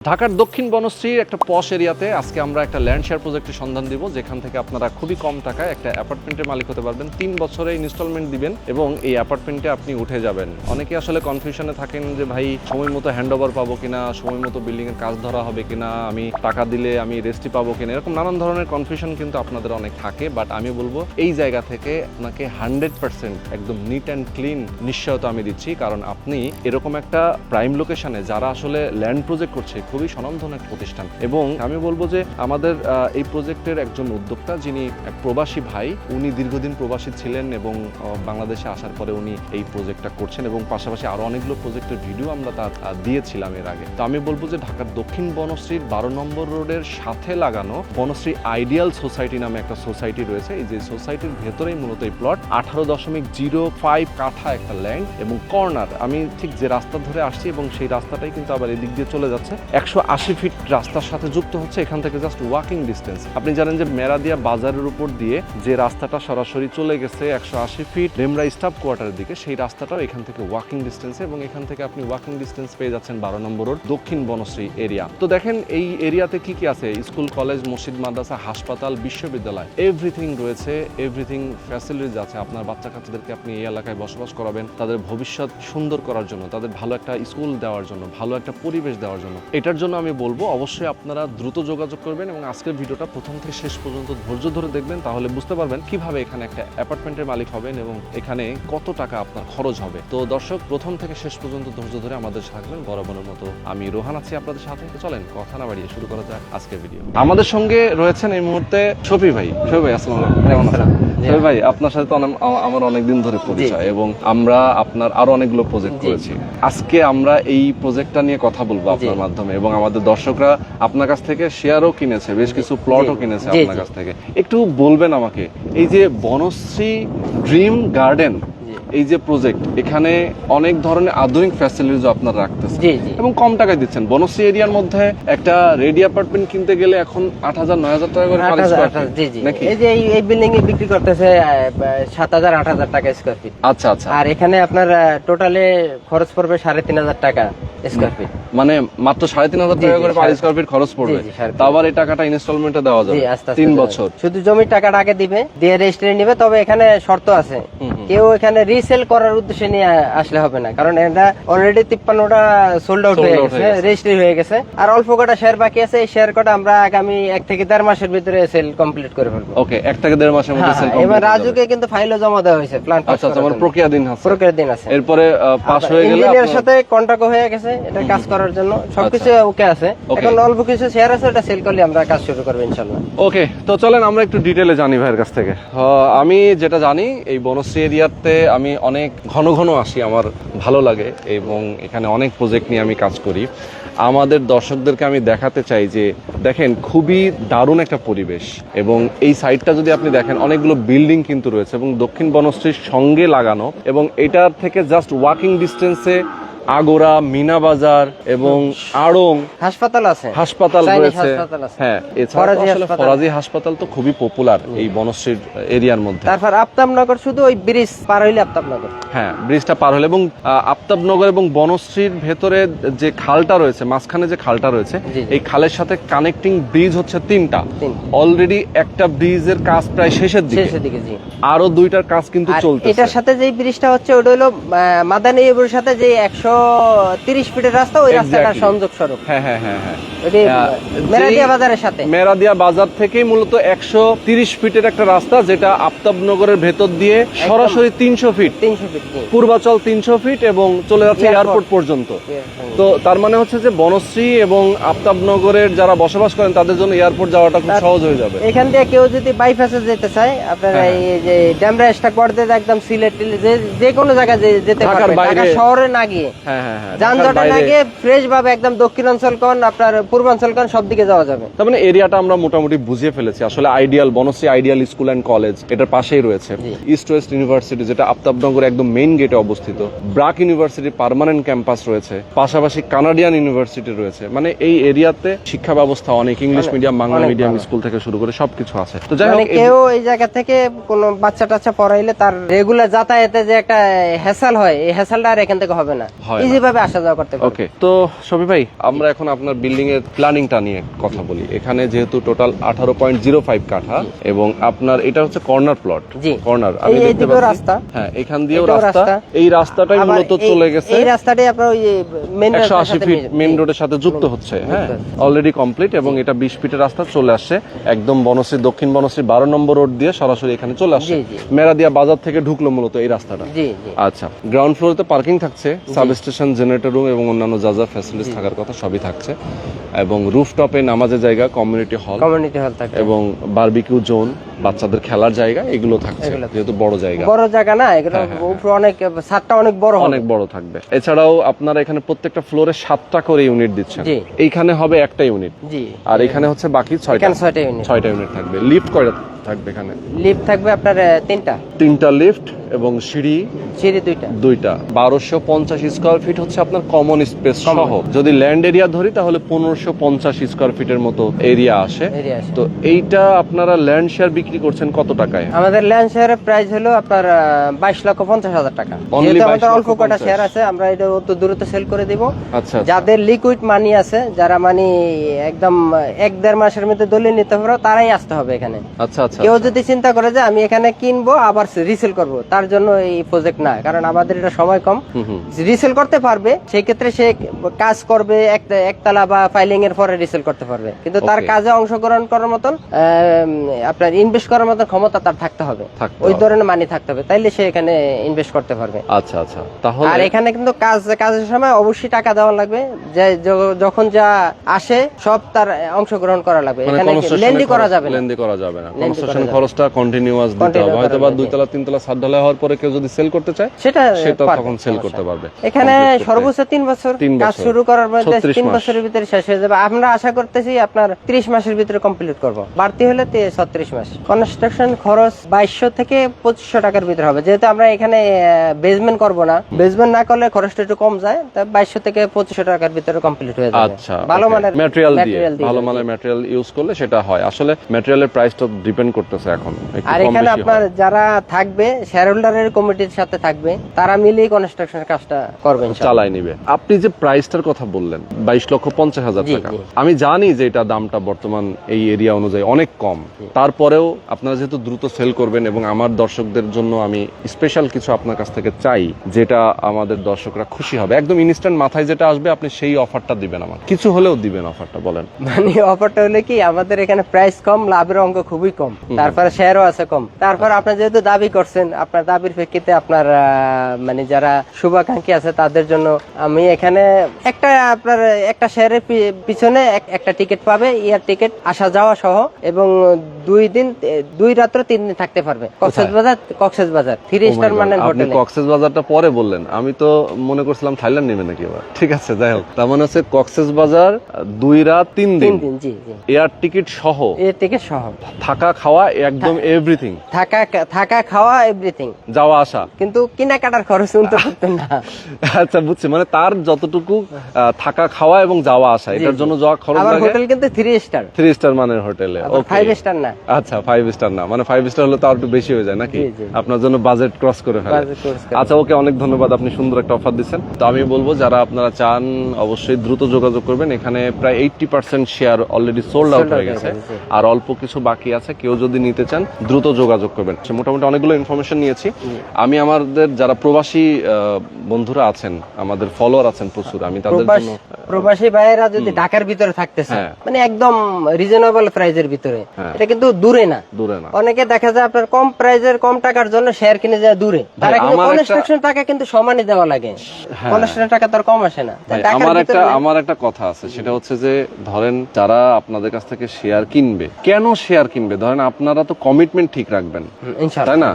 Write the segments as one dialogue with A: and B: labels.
A: ঢাকার দক্ষিণ বনশ্রীর একটা পশ এরিয়াতে আজকে আমরা একটা ল্যান্ড শেয়ার প্রজেক্টের সন্ধান দিব, যেখান থেকে আপনারা খুবই কম টাকায় একটা অ্যাপার্টমেন্টের মালিক হতে পারবেন। 3 বছরে ইনস্টলমেন্ট দিবেন এবং এই অ্যাপার্টমেন্টে আপনি উঠে যাবেন। অনেকে আসলে কনফিউশনে থাকেন যে ভাই সময় মতো হ্যান্ড ওভার পাবো কিনা, সময় মতো বিল্ডিং এর কাজ ধরা হবে কিনা, আমি টাকা দিলে আমি রেস্টি পাবো কিনা, এরকম নানান ধরনের কনফিউশন কিন্তু আপনাদের অনেক থাকে। বাট আমি বলবো এই জায়গা থেকে আপনাকে 100% একদম নিট অ্যান্ড ক্লিন নিশ্চয়তা আমি দিচ্ছি, কারণ আপনি এরকম একটা প্রাইম লোকেশনে যারা আসলে ল্যান্ড প্রজেক্ট করছে খুবই স্বনামধন্য প্রতিষ্ঠান। এবং আমি বলবো যে আমাদের এই প্রজেক্টের একজন উদ্যোক্তা, যিনি এক প্রবাসী ভাই, উনি দীর্ঘদিন প্রবাসী ছিলেন এবং বাংলাদেশে আসার পরে উনি এই প্রজেক্টটা করছেন এবং পাশাপাশি আরো অনেকগুলো প্রজেক্টের ভিডিও আমরা তার দিয়েছিলাম এর আগে। তো আমি বলবো যে ঢাকার দক্ষিণ বনশ্রীর 12 নম্বর রোডের সাথে লাগানো বনশ্রী আইডিয়াল সোসাইটি নামে একটা সোসাইটি রয়েছে। এই যে সোসাইটির ভেতরেই মূলত এই প্লট 18.05 কাঠা একটা ল্যান্ড এবং কর্নার। আমি ঠিক যে রাস্তা ধরে আসছি এবং সেই রাস্তাটাই কিন্তু আবার এদিক দিয়ে চলে যাচ্ছে, 180 ফিট রাস্তার সাথে যুক্ত হচ্ছে। এখান থেকে জাস্ট ওয়াকিং ডিস্টেন্স। আপনি জানেন যে মেরাদিয়া বাজারের উপর দিয়ে যে রাস্তাটা সরাসরি চলে গেছে 180 ফিট রেমরা স্টাফ কোয়ার্টারের দিকে, সেই রাস্তাটাও এখান থেকে ওয়াকিং ডিস্টেন্সে, এবং এখান থেকে আপনি ওয়াকিং ডিস্টেন্স পেয়ে যাচ্ছেন 12 নম্বর রোড দক্ষিণ বনশ্রী এরিয়া। তো দেখেন এই এরিয়াতে কি কি আছে, স্কুল, কলেজ, মসজিদ, মাদ্রাসা, হাসপাতাল, বিশ্ববিদ্যালয়, এভরিথিং রয়েছে, এভরিথিং ফ্যাসিলিটিস আছে। আপনার বাচ্চা কাচ্চাদেরকে আপনি এই এলাকায় বসবাস করাবেন, তাদের ভবিষ্যৎ সুন্দর করার জন্য, তাদের ভালো একটা স্কুল দেওয়ার জন্য, ভালো একটা পরিবেশ দেওয়ার জন্য। এটার জন্য আমি বলবো অবশ্যই আপনারা দ্রুত যোগাযোগ করবেন এবং আজকের ভিডিওটা প্রথম থেকে শেষ পর্যন্ত ধৈর্য ধরে দেখবেন, তাহলে বুঝতে পারবেন কিভাবে এখানে একটা অ্যাপার্টমেন্টের মালিক হবেন এবং এখানে কত টাকা আপনার খরচ হবে। তো দর্শক, প্রথম থেকে শেষ পর্যন্ত ধৈর্য ধরে আমাদের থাকবেন। বরাবরের মতো আমি রোহান আছি আপনাদের সাথে। চলেন কথা না বাড়িয়ে শুরু করা যাক আজকের ভিডিও। আমাদের সঙ্গে রয়েছেন এই মুহূর্তে শফি ভাই। শফি ভাই আসসালামু আলাইকুম। শফি ভাই, আপনার সাথে তো আমার অনেকদিন ধরে পরিচয় এবং আমরা আপনার আরো অনেকগুলো প্রজেক্ট করেছি। আজকে আমরা এই প্রজেক্টটা নিয়ে কথা বলবো আপনার মাধ্যমে, এবং আমাদের দর্শকরা আপনার কাছ থেকে শেয়ারও কিনেছে, বেশ কিছু প্লটও কিনেছে আপনার কাছ থেকে। একটু বলবেন আমাকে, এই যে বনশ্রী ড্রিম গার্ডেন এই যে প্রজেক্ট, এখানে অনেক ধরনের আধুনিক ফ্যাসিলিটিস আপনারা রাখতেছেন এবং কম টাকায় দিচ্ছেন। বনশ্রী এরিয়ার মধ্যে একটা রেডি অ্যাপার্টমেন্ট কিনতে গেলে এখন 8,000-9,000 টাকা করে পার স্কয়ার ফিট নাকি?
B: এই যে এই বিল্ডিং এ বিক্রি করতেছে 7,000-8,000 টাকা স্কয়ার ফিট।
A: আচ্ছা আচ্ছা।
B: আর এখানে আপনার টোটালে খরচ পড়বে 3,500 টাকা স্কয়ার ফিট,
A: মানে মাত্র 3,500 টাকা করে পার স্কয়ার ফিট খরচ পড়বে। তারপর এই টাকাটা ইনস্টলমেন্টে দেওয়া যাবে 3 বছর। শুধু
B: জমির টাকাটা আগে দিবে, দিয়ে রেজিস্ট্রি নেবে। তবে এখানে শর্ত আছে, কেউ এখানে রিসেল করার উদ্দেশ্যে নিয়ে আসলে হবে না, কারণ এটা অলরেডি 53টা সোল্ড আউট হয়ে গেছে, রেজিস্ট্রি হয়ে গেছে। আর অল্প কটা শেয়ার বাকি আছে, এই শেয়ার কটা আমরা আগামী 1 থেকে 1.5 মাসের ভিতরে সেল কমপ্লিট করে ফেলবো।
A: ওকে, 1 থেকে 1.5 মাসের মধ্যে সেল কমপ্লিট।
B: এবার রাজুকে কিন্তু ফাইলও জমা দেওয়া হয়েছে, প্ল্যান
A: আচ্ছা আচ্ছা, মানে প্রক্রিয়া দিন আছে। এরপরে পাস হয়ে গেলে
B: ইঞ্জিনিয়ারের সাথে কন্টাক্ট হয়ে গেছে এটা কাজ করার জন্য, সবকিছু ওকে আছে। এখন অল্প কিছু শেয়ার আছে, এটা সেল করলে আমরা কাজ শুরু করব ইনশাআল্লাহ।
A: ওকে, তো চলেন আমরা একটু ডিটেইলে জানি ভাইয়ের কাছ থেকে। আমি যেটা জানি, এই বনশ্রী এরিয়াতে আমি অনেক ঘন ঘন আসি, আমার ভালো লাগে এবং এখানে অনেক প্রজেক্ট নিয়ে আমি কাজ করি। আমাদের দর্শকদেরকে আমি দেখাতে চাই যে দেখেন খুবই দারুণ একটা পরিবেশ, এবং এই সাইডটা যদি আপনি দেখেন অনেকগুলো বিল্ডিং কিন্তু রয়েছে এবং দক্ষিণ বনশ্রীর সঙ্গে লাগানো, এবং এটার থেকে জাস্ট ওয়াকিং ডিস্টেন্সে আগোরা, মিনা বাজার এবং আড়ং
B: হাসপাতাল আছে,
A: হাসপাতাল রয়েছে। হ্যাঁ, এছাড়া আসলে ফরাজি হাসপাতাল তো খুবই পপুলার এই বনশ্রীর এরিয়ার মধ্যে।
B: তারপর আফতাবনগর, শুধু ওই ব্রিজ পার হইলে আফতাবনগর।
A: হ্যাঁ, ব্রিজটা পার হলে, এবং আফতাবনগর এবং বনশ্রীর ভেতরে যে খালটা রয়েছে, মাঝখানে যে খালটা রয়েছে, এই খালের সাথে কানেক্টিং ব্রিজ হচ্ছে 3টা। অলরেডি একটা ব্রিজের কাজ প্রায় শেষের দিকে, আরো 2টার কাজ কিন্তু চলছে।
B: এটার সাথে যে ব্রিজটা হচ্ছে ওটা হলো মাদানী এর সাথে যে 130 ফিটের রাস্তা, ওই রাস্তাটার সংযোগ সড়ক।
A: হ্যাঁ হ্যাঁ হ্যাঁ হ্যাঁ,
B: মেরাদিয়া বাজারের সাথে,
A: মেরাদিয়া বাজার থেকেই মূলত 130 ফিটের একটা রাস্তা, যেটা আফতাবনগরের ভেতর দিয়ে সরাসরি 300 ফিট, পূর্বাচল 300 ফিট এবং চলে যাচ্ছে এয়ারপোর্ট পর্যন্ত। তো তার মানে হচ্ছে যে বনশ্রী এবং আফতাবনগরের যারা বসবাস করেন তাদের জন্য এয়ারপোর্ট যাওয়াটা খুব সহজ হয়ে যাবে।
B: এখান থেকে কেউ যদি বাইপাসে যেতে চায়, আপনারা এই যে ড্যামরা স্টাক করতে একদম সিলেট যে কোনো জায়গায় যেতে পারবে, ঢাকা শহরে না গিয়ে, যানজটে না গিয়ে ফ্রেশ ভাবে একদম দক্ষিণাঞ্চল কোন আপনার পূর্বাঞ্চল কোন সব দিকে যাওয়া যাবে।
A: তার মানে এরিয়াটা আমরা মোটামুটি বুঝিয়ে ফেলেছি। আসলে ideal Banasree ideal school and college এটার পাশেই রয়েছে। ইস্ট ওয়েস্ট ইউনিভার্সিটি, যেটা আফতাবনগর একদম মেইন গেটে অবস্থিত। ব্রাক ইউনিভার্সিটি পার্মানেন্ট ক্যাম্পাস রয়েছে, পাশাপাশি কানাডিয়ান ইউনিভার্সিটি রয়েছে। মানে এই এরিয়াতে শিক্ষা ব্যবস্থা অনেক, English medium, Bangla medium school থেকে শুরু করে সবকিছু আছে। তো যাই হোক,
B: কেউ এই জায়গা থেকে কোনো বাচ্চা টাচ্চা পড়াইলে তার রেগুলার যাতায়াতে যে একটা হ্যাসেল হয়, এই হ্যাসেলটা আর এখান থেকে হবে না।
A: হয় না।
B: ইজি ভাবে আসা যাওয়া করতে পারবে।
A: ওকে, তো শফি ভাই আমরা এখন আপনার বিল্ডিং এর প্ল্যানিংটা নিয়ে কথা বলি। এখানে যেহেতু টোটাল 18.05 কাঠা এবং আপনার এটা হচ্ছে কর্নার প্লট।
B: জি।
A: কর্নার আমি
B: এই
A: দেখতে
B: দিকেও
A: পাচ্ছি।
B: রাস্তা।
A: হ্যাঁ, এখান দিয়েও
B: এটাও
A: রাস্তা।
B: রাস্তা।
A: এই রাস্তাটাই
B: আবার
A: মূলত চলে গেছে
B: এই রাস্তাটাই আপনার ওই মেইন
A: 180 ফিট মেইন রোডের সাথে যুক্ত হচ্ছে। হ্যাঁ, অলরেডি কমপ্লিট এবং এটা 20 ফিটের রাস্তা চলে আসছে একদম বনশ্রী দক্ষিণ বনশ্রী 12 নম্বর রোড দিয়ে সরাসরি এখানে চলে আসছে।
B: জি, জি।
A: মেরাদিয়া বাজার থেকে ঢুকলো মূলত এই রাস্তাটা।
B: জি জি।
A: আচ্ছা, গ্রাউন্ড ফ্লোরে পার্কিং থাকছে, সাবস্টেশন, জেনারেটর রুম এবং অন্যান্য যা যা ফ্যাসিলিটিস থাকার কথা সবই থাকছে এবং রুফটপে নামাজের জায়গা, কমিউনিটি হল
B: কমিউনিটি হল থাকে
A: এবং বারবিকিউ জোন, বাচ্চাদের খেলার জায়গা এগুলো থাকছে যেহেতু বড় জায়গা।
B: বড় জায়গা না এগুলো উপরে অনেক ছাদটা অনেক বড় হবে।
A: অনেক বড় থাকবে। এছাড়াও আপনারা এখানে প্রত্যেকটা ফ্লোরে 7টা করে ইউনিট দিচ্ছেন।
B: জি।
A: এইখানে হবে একটা ইউনিট
B: জি।
A: আর এখানে হচ্ছে বাকি 6টা।
B: এখানে 6টা ইউনিট।
A: 6টা ইউনিট থাকবে। লিফট কয়টা থাকবে এখানে?
B: লিফট থাকবে আপনার 3টা।
A: 3টা লিফট এবং সিঁড়ি
B: সিঁড়ি 2টা।
A: 2টা। 1250 স্কয়ার ফিট হচ্ছে আপনার কমন স্পেস সহ। যদি ল্যান্ড এরিয়া ধরি তাহলে 1550 স্কয়ার ফিটের মতো এরিয়া আসে।
B: এরিয়া আসে।
A: তো এইটা আপনারা ল্যান্ড শেয়ার বিক্রি করছেন কত টাকায়?
B: আমাদের ল্যান্ড শেয়ারের প্রাইস হলো আপনার 22,50,000 টাকা।
A: Only
B: যেহেতু আমাদের
A: 22,50,000
B: অল্প কটা শেয়ার আছে আমরা এটা অত দূরত্ব সেল করে দিব।
A: আচ্ছা,
B: যাদের লিকুইড মানি আছে, যারা মানি একদম 1-1.5 মাসের মধ্যে দলিল নিতে পারো তারাই আসতে হবে এখানে।
A: আচ্ছা আচ্ছা।
B: কেউ যদি চিন্তা করে যে আমি এখানে কিনবো আবার রিসেল করব, তার জন্য এই প্রজেক্ট না, কারণ আমাদের এটা সময় কম। রিসেল করতে পারবে, সেই ক্ষেত্রে সে কাজ করবে একতলা বা ফাইলিং এর পরে রিসেল করতে পারবে, কিন্তু তার কাজে অংশগ্রহণ করার মতন আপনার ইনভেস্ট করার মতন ক্ষমতা তার থাকতে হবে, ওই ধরনের মানি থাকতে হবে, তাইলে সে এখানে ইনভেস্ট করতে পারবে।
A: আচ্ছা আচ্ছা। তাহলে
B: আর এখানে কিন্তু কাজের সময় অবশ্যই টাকা দেওয়া লাগবে, যে যখন যা আসে সব তার অংশগ্রহণ করা লাগবে। এখানে লেন্ডি করা যাবে না।
A: লেন্ডি করা যাবে না। কনস্ট্রাকশন খরচটা কন্টিনিউয়াস দিতে হবে। হয়তো বা 2 তলা 3 তলা ছাদ ঢালাই হওয়ার পরে কেউ যদি সেল করতে চায় সেটা তখন সেল করতে পারবে।
B: এখানে সর্বোচ্চ 3 বছর কাজ শুরু করার মধ্যে 3 বছরের ভিতরে শেষ হয়ে যাবে। আমরা আশা করতেছি আপনার 30 মাসের ভিতরে কমপ্লিট করব, বাড়তি হলে 36 মাস। কনস্ট্রাকশন খরচ 2200 থেকে 2500 টাকার ভিতরে হবে, যেহেতু আমরা এখানে বেসমেন্ট করব না। বেসমেন্ট না করলে খরচটা একটু কম যায়, তাই 2200 থেকে 2500 টাকার ভিতরে কমপ্লিট হয়ে যাবে।
A: আচ্ছা,
B: ভালো মানের
A: ম্যাটেরিয়াল দিয়ে, ভালো মানের ম্যাটেরিয়াল ইউজ করলে সেটা হয়। আসলে ম্যাটেরিয়ালের প্রাইসটা ডিপেন্ড করতেছে এখন একটু
B: আর
A: কম
B: এখানে
A: বেশি
B: আপনার যারা থাকবে শেয়ার হোল্ডারের কমিটির সাথে থাকবে, তারা মিলেই কনস্ট্রাকশনের কাজটা করবেন,
A: চালাই নিবে। আপনি যে প্রাইসটার কথা বললেন 22,50,000
B: জি,
A: টাকা,
B: জি।
A: আমি জানি যে এটা দামটা বর্তমান এই এরিয়া অনুযায়ী অনেক কম, তারপরেও আপনারা যেহেতু দ্রুত সেল করবেন এবং আমার দর্শকদের জন্য আমি স্পেশাল কিছু আপনার কাছ থেকে চাই, যেটা আমাদের দর্শকরা খুশি হবে, একদম ইনস্ট্যান্ট মাথায় যেটা আসবে আপনি সেই অফারটা দিবেন, আমার কিছু হলেও দিবেন অফারটা। বলেন।
B: মানে অফারটা হলে কি, আমাদের এখানে প্রাইস কম, লাভের অঙ্ক খুবই কম, তারপরে শেয়ারও আছে কম। তারপর আপনি যেহেতু দাবি করছেন, আপনার দাবির প্রেক্ষিতে আপনার মানে যারা শুভাকাঙ্ক্ষী আছে তাদের জন্য আমি এখানে আপনার একটা শেয়ারের পিছনে একটা টিকিট পাবে, ইয়ার টিকিট আসা যাওয়া সহ, এবং 2 রাত্র 3 দিন থাকতে পারবে কক্সবাজার 3 স্টার মানের হোটেলে।
A: কক্সবাজারটা পরে বললেন, আমি তো মনে করছিলাম থাইল্যান্ড নেবে নাকি এবার। ঠিক আছে, যাই হোক, তার মানে হচ্ছে কক্সবাজার 2 রাত 3 দিন।
B: জি জি।
A: এয়ার টিকিট সহ,
B: এর টিকিট সহ,
A: থাকা খাওয়া একদম এভরিথিং,
B: থাকা খাওয়া এভরিথিং,
A: যাওয়া আসা,
B: কিন্তু কেনাকাটার খরচ উনতে পারতেন না।
A: আচ্ছা, বুঝছি, মানে তার যতটুকু থাকা খাওয়া এবং যাওয়া আসা, এটার জন্য যাওয়া খরচ লাগে।
B: হোটেল কিন্তু 3 স্টার
A: মানের হোটেলে,
B: 5 স্টার না।
A: আচ্ছা, 5 স্টার না, মানে 5 স্টার হলে তো আর একটু বেশি হয়ে যায় নাকি? আপনার জন্য বাজেট ক্রস করে ফেলে। আচ্ছা, ওকে, অনেক ধন্যবাদ, আপনি সুন্দর একটা অফার দিচ্ছেন। তো আমি বলবো যারা আপনারা চান অবশ্যই দ্রুত যোগাযোগ করবেন। এখানে প্রায় 80% শেয়ার অলরেডি সোল্ড আউট হয়ে গেছে, আর অল্প কিছু বাকি আছে। কেউ যদি নিতে চান দ্রুত যোগাযোগ করবেন। মোটামুটি অনেকগুলো ইনফরমেশন নিয়েছি আমি। আমাদের যারা প্রবাসী বন্ধুরা আছেন, আমাদের ফলোয়ার আছেন প্রচুর, আমি তাদের জন্য,
B: প্রবাসী ভাইয়েরা যদি ঢাকার ভিতরে থাকতেছে, মানে একদম রিজনেবল প্রাইজের ভিতরে, এটা কিন্তু দূরে না। অনেকে দেখা যায় আপনার কম প্রাইজের কম টাকার জন্য শেয়ার কিনে যায় দূরে, তারা কিন্তু কনস্ট্রাকশন টাকা কিন্তু সমানই দেওয়া লাগে, কনস্ট্রাকশন টাকা তার কম আসে না।
A: আমার একটা কথা আছে, সেটা হচ্ছে যে ধরেন যারা আপনাদের কাছ থেকে শেয়ার কিনবে, কেন শেয়ার কিনবে? ধরেন আপনারা তো কমিটমেন্ট ঠিক রাখবেন, তাই না?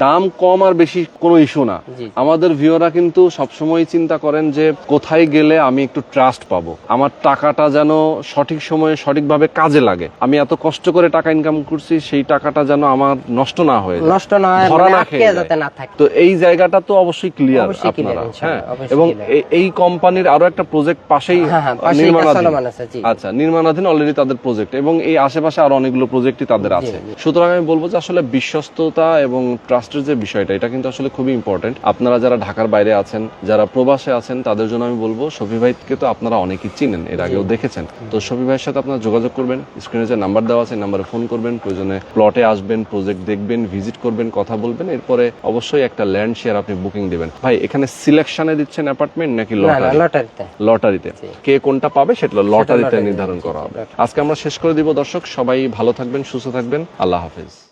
A: দাম কম আর বেশি কোনো ইস্যু না। আমাদের ভিউয়াররা কিন্তু সবসময় চিন্তা করেন যে কোথায় গেলে আমি একটু ট্রাস্ট পাবো, আমার টাকাটা যেন সঠিক সময়ে সঠিকভাবে কাজে লাগে, আমি এত কষ্ট করে টাকা ইনকাম করছি, সেই টাকাটা যেন আমার নষ্ট না হয়ে যায়,
B: নষ্ট না হয়,
A: ধরা না খেয়ে যায়। তো এই জায়গাটা তো অবশ্যই ক্লিয়ার আপনারা। হ্যাঁ, এবং এই কোম্পানির আরো একটা প্রজেক্ট পাশেই নির্মাণাধীন। আচ্ছা, নির্মাণাধীন অলরেডি তাদের প্রজেক্ট, এবং এই আশেপাশে আরো অনেকগুলো প্রজেক্টই তাদের আছে। সুতরাং আমি বলবো যে আসলে বিশ্বস্ততা এবং ট্রাস্টের যে বিষয়টা, এটা কিন্তু আসলে খুবই ইম্পর্টেন্ট। আপনারা যারা ঢাকার বাইরে আছেন, যারা প্রবাসে আছেন, তাদের জন্য আমি বলবো শফি ভাইকে তো আপনারা অনেকেই চিনেন, এর আগেও দেখেছেন। তো শফি ভাইয়ের সাথে আপনারা যোগাযোগ করবেন, স্ক্রিনে যে নাম্বার দেওয়া আছে নাম্বারে ফোন করবেন, প্রয়োজনে প্লটে আসবেন, প্রজেক্ট দেখবেন, ভিজিট করবেন, কথা বলবেন, এরপরে অবশ্যই একটা ল্যান্ড শেয়ার আপনি বুকিং দিবেন। ভাই এখানে সিলেকশনে দিচ্ছেন অ্যাপার্টমেন্ট নাকি
B: লটারিতে?
A: লটারিতে। কে কোনটা পাবে সেটা লটারিতে নির্ধারণ করা হবে। আজকে আমরা শেষ করে দিব দর্শক, সবাই ভালো থাকবেন, সুস্থ থাকবেন, আল্লাহ হাফেজ।